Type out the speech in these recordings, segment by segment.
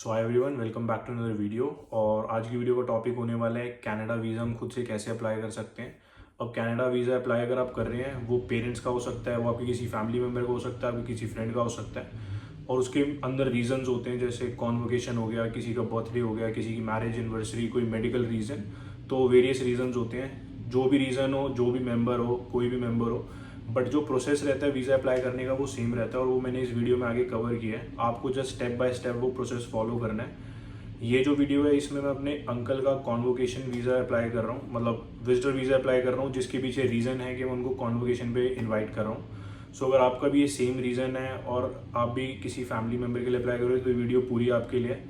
So hi everyone, welcome back to another video. और आज की वीडियो का टॉपिक होने वाला है कनाडा वीज़ा हम खुद से कैसे अप्लाई कर सकते हैं। अब कनाडा वीज़ा अप्लाई अगर आप कर रहे हैं, वो पेरेंट्स का हो सकता है, वो आपके किसी फैमिली मेम्बर का हो सकता है, आपके किसी फ्रेंड का हो सकता है। और उसके अंदर रीजंस होते हैं, जैसे कॉन्वोकेशन हो गया, किसी का बर्थडे हो गया, किसी की मैरिज एनिवर्सरी, कोई मेडिकल रीज़न। तो वेरियस रीजंस होते हैं। जो भी रीज़न हो, जो भी मेम्बर हो, कोई भी मेम्बर हो, बट जो प्रोसेस रहता है वीज़ा अप्लाई करने का वो सेम रहता है। और वो मैंने इस वीडियो में आगे कवर किया है। आपको जस्ट स्टेप बाय स्टेप वो प्रोसेस फॉलो करना है। ये जो वीडियो है, इसमें मैं अपने अंकल का कॉन्वोकेशन वीज़ा अप्लाई कर रहा हूँ, मतलब विजिटर वीज़ा अप्लाई कर रहा हूँ, जिसके पीछे रीज़न है कि मैं उनको कॉन्वोकेशन पे इनवाइट कर रहा हूँ। सो अगर आपका भी ये सेम रीज़न है और आप भी किसी फैमिली मेम्बर के लिए अप्लाई करोगे तो ये वीडियो पूरी आपके लिए है।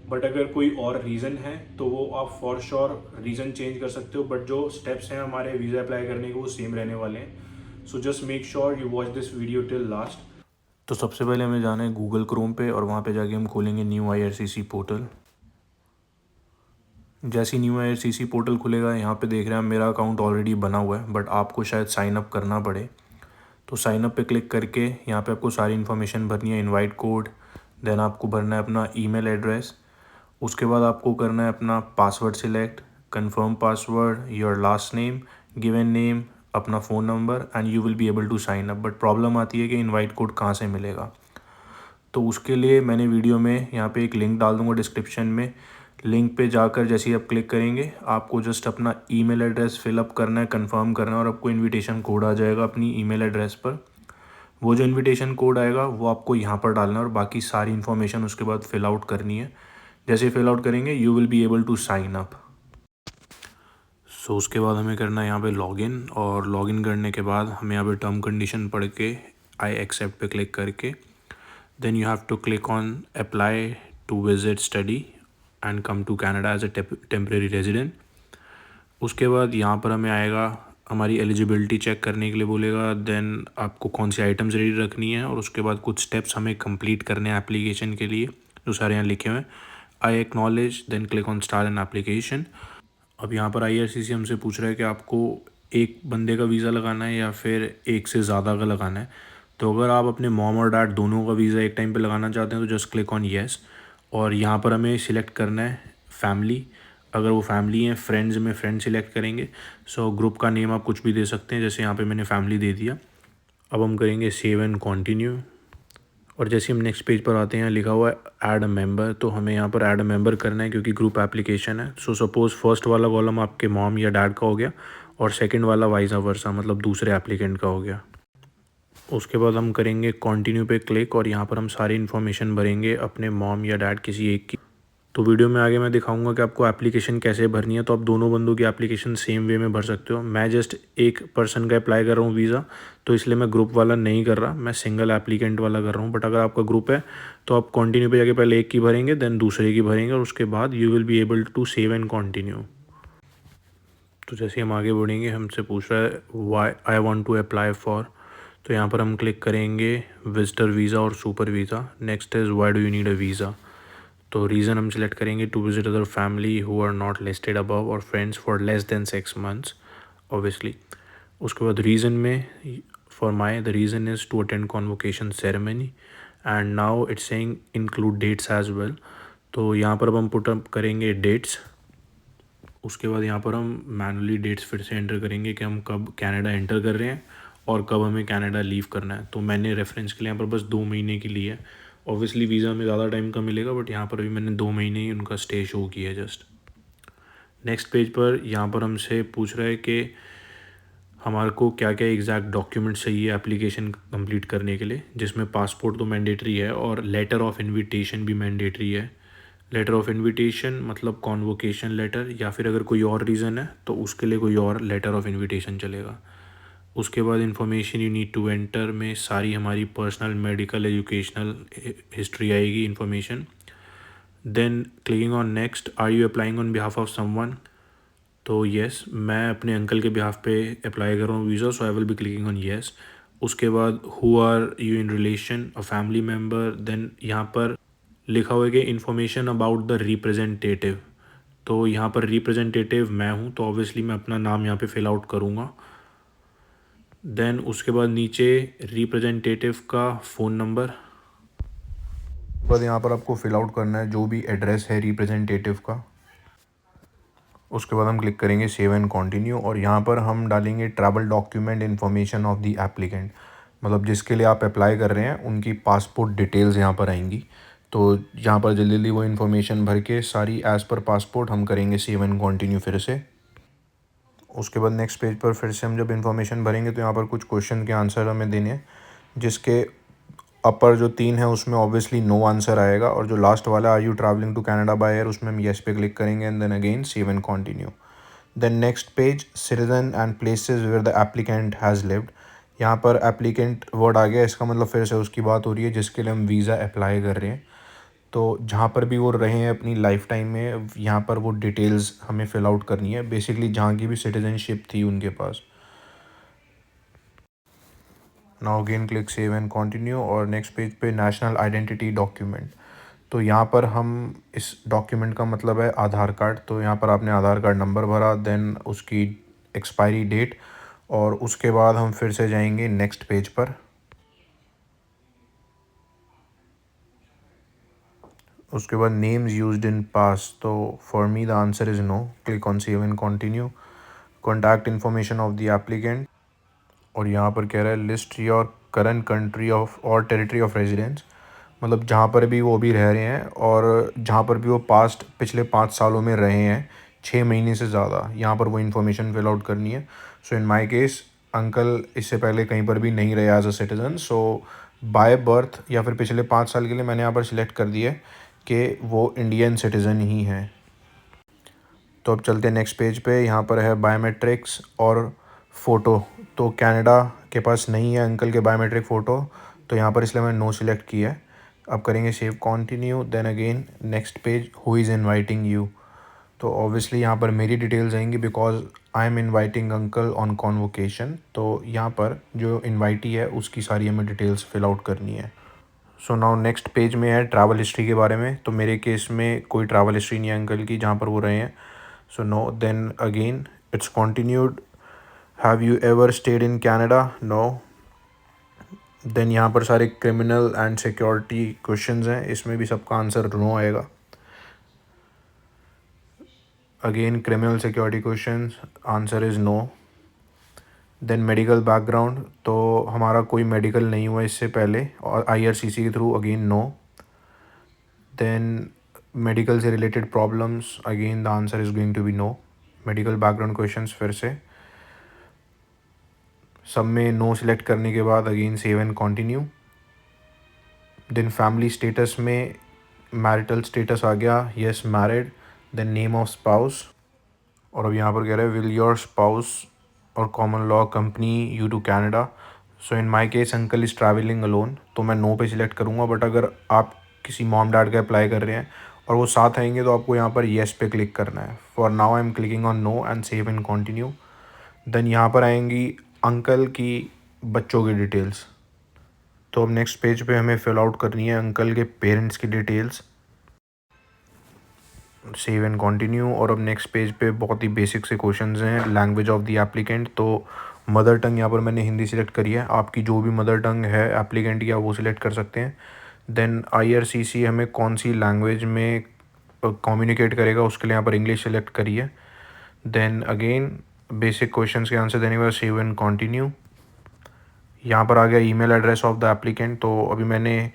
बट अगर कोई और रीज़न है तो वो आप फॉर श्योर रीज़न चेंज कर सकते हो, बट जो स्टेप्स हैं हमारे वीज़ा अप्लाई करने के वो सेम रहने वाले हैं। So just make sure you watch this video till last. तो सबसे पहले हमें जाना है गूगल क्रोम पे और वहाँ पे जाके हम खोलेंगे न्यू IRCC पोर्टल। जैसे ही न्यू IRCC पोर्टल खुलेगा, यहाँ पे देख रहे हैं मेरा अकाउंट ऑलरेडी बना हुआ है, बट आपको शायद साइन अप करना पड़े। तो साइन अप पे क्लिक करके यहाँ पे आपको सारी इन्फॉर्मेशन भरनी है, इनवाइट कोड, देन आपको भरना है अपना ईमेल एड्रेस। उसके बाद आपको करना है अपना password select, confirm password, your last name, given name, अपना phone number, and you will be able to sign up. But problem आती है कि इनवाइट कोड कहाँ से मिलेगा। तो उसके लिए मैंने वीडियो में यहाँ पे एक लिंक डाल दूँगा डिस्क्रिप्शन में। लिंक पे जाकर जैसे ही आप क्लिक करेंगे, आपको जस्ट अपना ईमेल एड्रेस फिलअप करना है, कंफर्म करना है, और आपको इनविटेशन कोड आ जाएगा अपनी ईमेल एड्रेस पर। वो जो इनविटेशन कोड आएगा वो आपको यहाँ पर डालना है और बाकी सारी इन्फॉर्मेशन उसके बाद फिल आउट करनी है। जैसे फिल आउट करेंगे you will be able to sign up. So उसके बाद हमें करना है यहाँ पे लॉगिन, और लॉगिन करने के बाद हमें यहाँ पे टर्म कंडीशन पढ़ के आई एक्सेप्ट पे क्लिक करके then you have to click on apply to visit study and come to Canada as a temporary resident। उसके बाद यहाँ पर हमें आएगा हमारी एलिजिबिलिटी चेक करने के लिए बोलेगा, देन आपको कौन सी आइटम्स रेडी रखनी है, और उसके बाद कुछ स्टेप्स हमें कंप्लीट करने हैं एप्लीकेशन के लिए, जो सारे यहाँ लिखे हुए हैं। I acknowledge, then click on start an application. अब यहाँ पर IRCC हमसे पूछ रहा है कि आपको एक बंदे का वीज़ा लगाना है या फिर एक से ज़्यादा का लगाना है। तो अगर आप अपने मॉम और डैड दोनों का वीज़ा एक टाइम पे लगाना चाहते हैं तो जस्ट क्लिक ऑन येस। और यहाँ पर हमें सिलेक्ट करना है फैमिली। अगर वो फैमिली हैं, फ्रेंड्स में फ्रेंड सिलेक्ट करेंगे। सो ग्रुप का नेम आप कुछ भी दे सकते हैं, जैसे यहाँ पे मैंने फैमिली दे दिया। अब हम करेंगे सेव एंड कंटिन्यू। और जैसे हम नेक्स्ट पेज पर आते हैं, लिखा हुआ है ऐड अ मेंबर, तो हमें यहाँ पर ऐड अ मेंबर करना है क्योंकि ग्रुप एप्लीकेशन है। सो सपोज़ फर्स्ट वाला कॉलम आपके मॉम या डैड का हो गया और सेकंड वाला वाइसा वर्सा, मतलब दूसरे एप्लीकेंट का हो गया। उसके बाद हम करेंगे कंटिन्यू पे क्लिक और यहाँ पर हम सारी इन्फॉर्मेशन भरेंगे अपने मॉम या डैड किसी एक की। तो वीडियो में आगे मैं दिखाऊंगा कि आपको एप्लीकेशन कैसे भरनी है, तो आप दोनों बंदों की एप्लीकेशन सेम वे में भर सकते हो। मैं जस्ट एक पर्सन का अप्लाई कर रहा हूँ वीज़ा, तो इसलिए मैं ग्रुप वाला नहीं कर रहा, मैं सिंगल एप्लीकेंट वाला कर रहा हूँ। बट अगर आपका ग्रुप है तो आप कंटिन्यू पे जाके पहले एक की भरेंगे, देन दूसरे की भरेंगे, और उसके बाद you will be able to save and continue. तो जैसे हम आगे बढ़ेंगे, हमसे पूछ रहा है why I want to apply for, तो यहाँ पर हम क्लिक करेंगे विजिटर वीज़ा और super visa. Next is why do you need a visa. तो रीज़न हम सिलेक्ट करेंगे to visit other family who are not listed above और friends for less than 6 months obviously. उसके बाद रीज़न में for my the reason is to attend convocation ceremony and now it's saying include dates as well. तो यहाँ पर अब हम put up करेंगे डेट्स। उसके बाद यहाँ पर हम मैनुअली डेट्स फिर से एंटर करेंगे कि हम कब कनाडा एंटर कर रहे हैं और कब हमें कनाडा लीव करना है। तो मैंने रेफरेंस के लिए यहाँ पर बस 2 महीने की ली है। ऑब्वियसली वीज़ा में ज़्यादा टाइम का मिलेगा, बट यहाँ पर भी मैंने 2 महीने ही उनका स्टे शो किया है जस्ट। नेक्स्ट पेज पर यहाँ पर हमसे पूछ रहा है कि हमारे को क्या क्या एग्जैक्ट डॉक्यूमेंट चाहिए एप्लीकेशन कंप्लीट करने के लिए, जिसमें पासपोर्ट तो मैंडेटरी है और लेटर ऑफ इन्विटेशन भी मैंडेटरी है। लेटर ऑफ इन्विटेशन मतलब कॉन्वोकेशन लेटर, या फिर अगर कोई और रीज़न है तो उसके लिए कोई और लेटर ऑफ इन्विटेशन चलेगा। उसके बाद information you need to enter में सारी हमारी पर्सनल, मेडिकल, एजुकेशनल हिस्ट्री आएगी information. Then clicking on next, are you applying on behalf of someone. तो येस, मैं अपने अंकल के बिहाफ पे अप्लाई कर रहा हूँ visa, so I will be clicking on yes. उसके बाद who are you in relation, a family member. Then यहाँ पर लिखा हुआ है कि इन्फॉर्मेशन अबाउट द रिप्रेजेंटेटिव। तो यहाँ पर रिप्रेजेंटेटिव मैं हूँ, तो ऑब्वियसली मैं अपना नाम यहाँ पे फिल आउट करूँगा। देन उसके बाद नीचे रिप्रेजेंटेटिव का फ़ोन नंबर, बाद यहाँ पर आपको फिल आउट करना है जो भी एड्रेस है रिप्रेजेंटेटिव का। उसके बाद हम क्लिक करेंगे सेव एंड कंटिन्यू, और यहाँ पर हम डालेंगे travel document information of the applicant, मतलब जिसके लिए आप अप्लाई कर रहे हैं उनकी पासपोर्ट डिटेल्स यहाँ पर आएंगी। तो यहाँ पर जल्दी जल्दी वो इन्फॉर्मेशन भर के सारी एज़ पर पासपोर्ट हम करेंगे सेव एंड कंटिन्यू फिर से। उसके बाद नेक्स्ट पेज पर फिर से हम जब इन्फॉर्मेशन भरेंगे तो यहाँ पर कुछ क्वेश्चन के आंसर हमें देने हैं, जिसके अपर जो 3 है उसमें ऑब्वियसली नो आंसर आएगा, और जो लास्ट वाला are you travelling to Canada by air उसमें हम येस पे क्लिक करेंगे and then again save and continue. Then next page citizen and places where the applicant has lived. यहाँ पर एप्लीकेंट वर्ड आ गया, इसका मतलब फिर से उसकी बात हो रही है जिसके लिए हम वीज़ा अप्लाई कर रहे हैं। तो जहाँ पर भी वो रहे हैं अपनी लाइफ टाइम में, यहाँ पर वो डिटेल्स हमें फिल आउट करनी है, बेसिकली जहाँ की भी सिटीजनशिप थी उनके पास। Now again click save and continue, और नेक्स्ट पेज पे नेशनल आइडेंटिटी डॉक्यूमेंट। तो यहाँ पर हम इस डॉक्यूमेंट का मतलब है आधार कार्ड। तो यहाँ पर आपने आधार कार्ड नंबर भरा, देन उसकी एक्सपायरी डेट, और उसके बाद हम फिर से जाएंगे नेक्स्ट पेज पर। उसके बाद नेम्स यूज्ड इन पास, तो for me the answer is no. Click on save and continue. Contact information of the applicant, और यहाँ पर कह रहा है list your current country of और टेरिटरी ऑफ रेजिडेंस, मतलब जहाँ पर भी वो भी रह रहे हैं और जहाँ पर भी वो पिछले 5 सालों में रहे हैं 6 महीने से ज़्यादा, यहाँ पर वो इन्फॉर्मेशन फिल आउट करनी है। So in my case uncle इससे पहले कहीं पर भी नहीं रहे as a citizen, so by birth या फिर पिछले 5 साल के लिए मैंने यहाँ पर सिलेक्ट कर दिया है कि वो इंडियन सिटीज़न ही है। तो अब चलते हैं नेक्स्ट पेज पे। यहाँ पर है बायोमेट्रिक्स और फ़ोटो। तो कनाडा के पास नहीं है अंकल के बायोमेट्रिक फ़ोटो, तो यहाँ पर इसलिए मैंने नो सिलेक्ट किया है। अब करेंगे save continue, then again next page who is inviting you. तो ऑब्वियसली यहाँ पर मेरी डिटेल्स आएंगी because I am inviting uncle on convocation. तो यहाँ पर जो इनवाइटी है उसकी सारी हमें डिटेल्स फिल आउट करनी है। सो नाउ नेक्स्ट पेज में है ट्रैवल हिस्ट्री के बारे में। तो मेरे केस में कोई ट्रैवल हिस्ट्री नहीं है अंकल की जहाँ पर वो रहे हैं, so no. Then again it's continued. Have you ever stayed in Canada? No. देन यहाँ पर सारे क्रिमिनल एंड सिक्योरिटी क्वेश्चंस हैं, इसमें भी सबका आंसर नो आएगा। Again criminal security questions, answer is no. Then medical background, तो हमारा कोई मेडिकल नहीं हुआ इससे पहले और IRCC के through, again no. Then medical से related problems, again the answer is going to be no. Medical background questions फिर से सब में नो सिलेक्ट करने के बाद again save and continue. Then family status में मैरिटल स्टेटस आ गया, yes married. Then name of spouse, और अब यहाँ पर कह रहा है विल योर स्पाउस और common law company you to Canada. So in my case uncle is travelling alone, तो मैं नो पे सिलेक्ट करूँगा। बट अगर आप किसी मॉम डैड का अप्लाई कर रहे हैं और वो साथ आएंगे तो आपको यहाँ पर येस पे क्लिक करना है। For now I am clicking on no and save and continue. Then यहाँ पर आएंगी अंकल की बच्चों की डिटेल्स। तो अब नेक्स्ट पेज पे हमें फिल आउट करनी है अंकल के पेरेंट्स की डिटेल्स। सेव एंड कंटिन्यू, और अब नेक्स्ट पेज पे बहुत ही बेसिक से क्वेश्चंस हैं। लैंग्वेज ऑफ द एप्लीकेंट, तो मदर टंग यहाँ पर मैंने हिंदी सिलेक्ट करी है, आपकी जो भी मदर टंग है एप्लीकेंट की आप वो सिलेक्ट कर सकते हैं। देन IRCC हमें कौन सी लैंग्वेज में कम्युनिकेट करेगा उसके लिए यहाँ पर इंग्लिश सेलेक्ट करिए। देन अगेन बेसिक क्वेश्चंस के आंसर देने के बाद सेव एंड कंटिन्यू। यहाँ पर आ गया email address of the applicant, तो अभी मैंने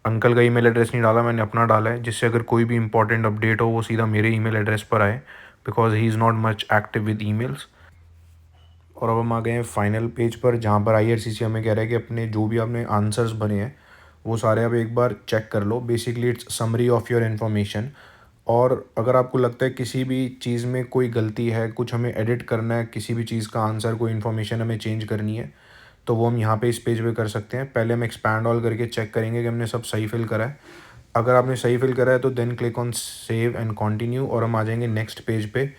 अंकल का ईमेल एड्रेस नहीं डाला, मैंने अपना डाला है, जिससे अगर कोई भी इंपॉर्टेंट अपडेट हो वो सीधा मेरे ईमेल एड्रेस पर आए, because he is not much active with emails. और अब हम आ गए हैं फाइनल पेज पर, जहाँ पर IRCC हमें कह रहा है कि अपने जो भी आपने आंसर्स भरे हैं वो सारे आप एक बार चेक कर लो। Basically it's summary of your information, और अगर आपको लगता है किसी भी चीज़ में कोई गलती है, कुछ हमें एडिट करना है, किसी भी चीज़ का आंसर, कोई इन्फॉर्मेशन हमें चेंज करनी है, तो वो हम यहाँ पे इस पेज पे कर सकते हैं। पहले हम एक्सपैंड ऑल करके चेक करेंगे कि हमने सब सही फिल करा है। अगर आपने सही फिल करा है तो then click on save and continue, और हम आ जाएंगे नेक्स्ट पेज पे,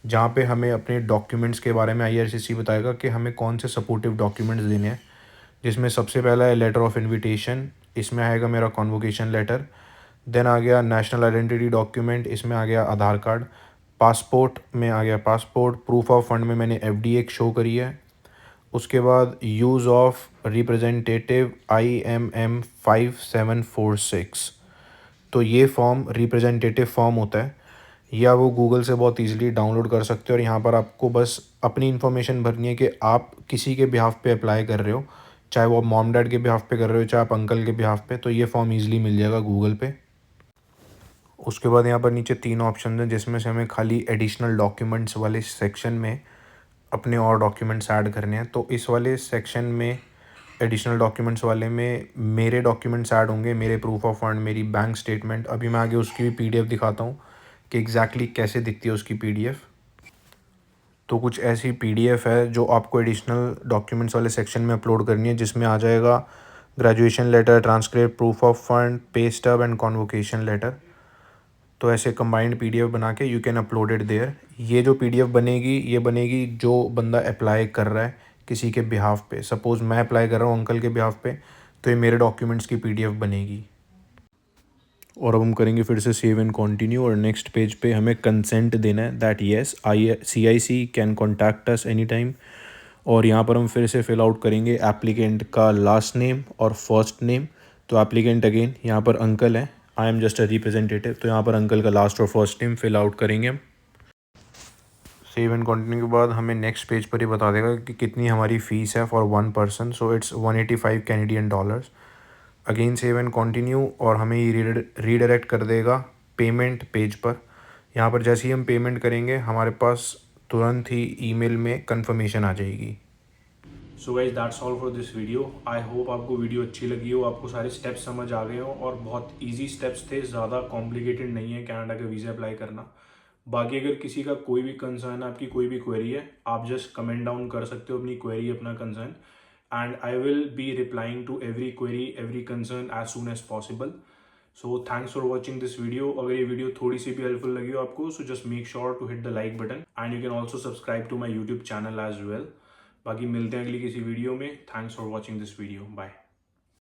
जहाँ पे हमें अपने डॉक्यूमेंट्स के बारे में IRCC बताएगा कि हमें कौन से सपोर्टिव डॉक्यूमेंट्स देने हैं, जिसमें सबसे पहला है लेटर ऑफ इन्विटेशन, इसमें आएगा मेरा कॉन्वोकेशन लेटर। देन आ गया नेशनल आइडेंटिटी डॉक्यूमेंट, इसमें आ गया आधार कार्ड। पासपोर्ट में आ गया पासपोर्ट। प्रूफ ऑफ फंड में मैंने FD एक शो करी है। उसके बाद यूज़ ऑफ रिप्रेजेंटेटिव IMM 5746, तो ये फॉर्म रिप्रेजेंटेटिव फॉर्म होता है, या वो गूगल से बहुत इजीली डाउनलोड कर सकते हो। और यहाँ पर आपको बस अपनी इन्फॉर्मेशन भरनी है कि आप किसी के बिहाफ पे अप्लाई कर रहे हो, चाहे वो मॉम डैड के बिहाफ पे कर रहे हो, चाहे आप अंकल के बिहाफ पे, तो ये फॉर्म ईजिली मिल जाएगा गूगल पे। उसके बाद यहाँ पर नीचे 3 ऑप्शन हैं, जिसमें से हमें खाली एडिशनल डॉक्यूमेंट्स वाले सेक्शन में अपने और डॉक्यूमेंट्स ऐड करने हैं। तो इस वाले सेक्शन में एडिशनल डॉक्यूमेंट्स वाले में मेरे डॉक्यूमेंट्स ऐड होंगे, मेरे प्रूफ ऑफ फंड, मेरी बैंक स्टेटमेंट। अभी मैं आगे उसकी भी पीडीएफ दिखाता हूँ कि एग्जैक्टली कैसे दिखती है उसकी पीडीएफ। तो कुछ ऐसी पीडीएफ है जो आपको एडिशनल डॉक्यूमेंट्स वाले सेक्शन में अपलोड करनी है, जिसमें आ जाएगा graduation letter, transcript, proof of fund, pay stub and convocation letter. तो ऐसे कंबाइंड पीडीएफ बना के you can upload it there. ये जो पीडीएफ बनेगी, ये बनेगी जो बंदा अप्लाई कर रहा है किसी के बिहाफ पे। सपोज़ मैं अप्लाई कर रहा हूँ अंकल के बिहाफ पे, तो ये मेरे डॉक्यूमेंट्स की पीडीएफ बनेगी। और अब हम करेंगे फिर से सेव एंड कंटिन्यू, और नेक्स्ट पेज पे हमें कंसेंट देना है that yes CIC can contact us any time. और यहाँ पर हम फिर से फिल आउट करेंगे एप्लीकेंट का लास्ट नेम और फर्स्ट नेम। तो एप्लीकेंट अगेन यहाँ पर अंकल है, I am just a representative, तो यहाँ पर अंकल का लास्ट और फर्स्ट नेम फिल आउट करेंगे हम। सेव एंड कंटिन्यू के बाद हमें नेक्स्ट पेज पर ही बता देगा कि कितनी हमारी फ़ीस है for 1 person. So it's 185 Canadian dollars. Again save and continue, और हमें ये रीडायरेक्ट कर देगा पेमेंट पेज पर। यहाँ पर जैसे ही हम पेमेंट करेंगे, हमारे पास तुरंत ही ईमेल में कंफर्मेशन आ जाएगी। So guys that's all for this video. I hope आपको वीडियो अच्छी लगी हो, आपको सारे स्टेप्स समझ आ गए हो, और बहुत इजी स्टेप्स थे, ज़्यादा कॉम्प्लिकेटेड नहीं है कनाडा का वीज़ा अप्लाई करना। बाकी अगर किसी का कोई भी कंसर्न, आपकी कोई भी क्वेरी है, आप जस्ट कमेंट डाउन कर सकते हो अपनी क्वेरी, अपना concern, and I will be replying to every query, every concern as soon as possible. So thanks for watching this video. अगर ये वीडियो थोड़ी सी भी हेल्पफुल लगी हो आपको, so just make sure to hit the like button and you can also subscribe to my YouTube channel as well. बाकी मिलते हैं अगली किसी वीडियो में। Thanks for watching this video. Bye.